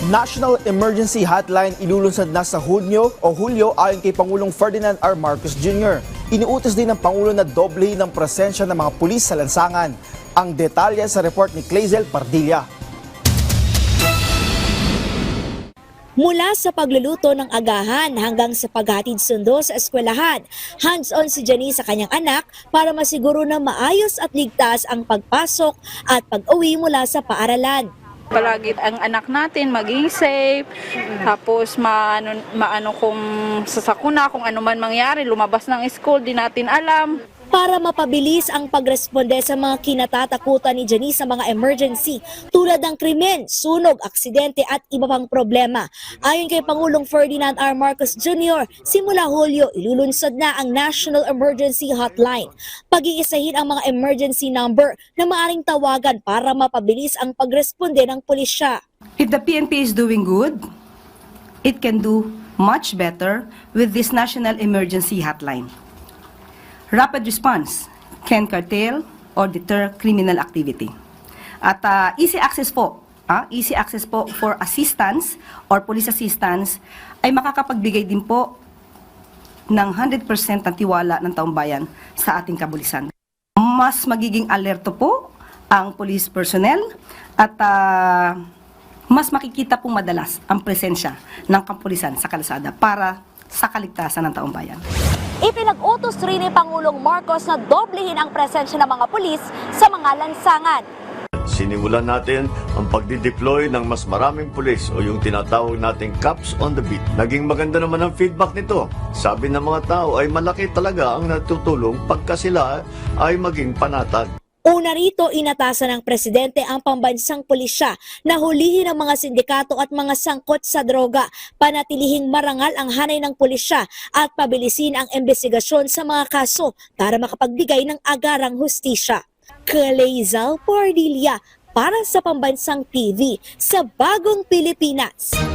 National Emergency Hotline ilulunsad na sa Hulyo ayon kay Pangulong Ferdinand R. Marcos Jr. Iniutos din ng Pangulo na doblehin ang presensya ng mga pulis sa lansangan. Ang detalye sa report ni Clazel Pardilla. Mula sa pagluluto ng agahan hanggang sa paghatid sundo sa eskwelahan, hands-on si Janice sa kanyang anak para masiguro na maayos at ligtas ang pagpasok at pag-uwi mula sa paaralan. Palagi ang anak natin maging safe, tapos maano kung sasakuna, kung ano man mangyari, lumabas ng school, di natin alam. Para mapabilis ang pagresponde sa mga kinatatakutan ni Janice sa mga emergency tulad ng krimen, sunog, aksidente at iba pang problema. Ayon kay Pangulong Ferdinand R. Marcos Jr., simula Hulyo ilulunsad na ang National Emergency Hotline. Pag-iisahin ang mga emergency number na maaaring tawagan para mapabilis ang pagresponde ng pulisya. If the PNP is doing good, it can do much better with this National Emergency Hotline. Rapid response can curtail or deter criminal activity. At easy access po for assistance or police assistance ay makakapagbigay din po ng 100% ng tiwala ng taong bayan sa ating kapulisan. Mas magiging alerto po ang police personnel at mas makikita pong madalas ang presensya ng kapulisan sa kalsada para sa kaligtasan ng taong bayan. Ipinag-utos rin ni Pangulong Marcos na doblehin ang presensya ng mga pulis sa mga lansangan. Sinimulan natin ang pagdideploy ng mas maraming pulis o yung tinatawag nating cops on the beat. Naging maganda naman ang feedback nito. Sabi ng mga tao ay malaki talaga ang natutulong pagka sila ay maging panatag. Una rito, inatasan ng presidente ang pambansang pulisya na hulihin ang mga sindikato at mga sangkot sa droga, panatilihing marangal ang hanay ng pulisya at pabilisin ang investigasyon sa mga kaso para makapagbigay ng agarang hustisya. Clazel Pardilla para sa Pambansang TV sa Bagong Pilipinas.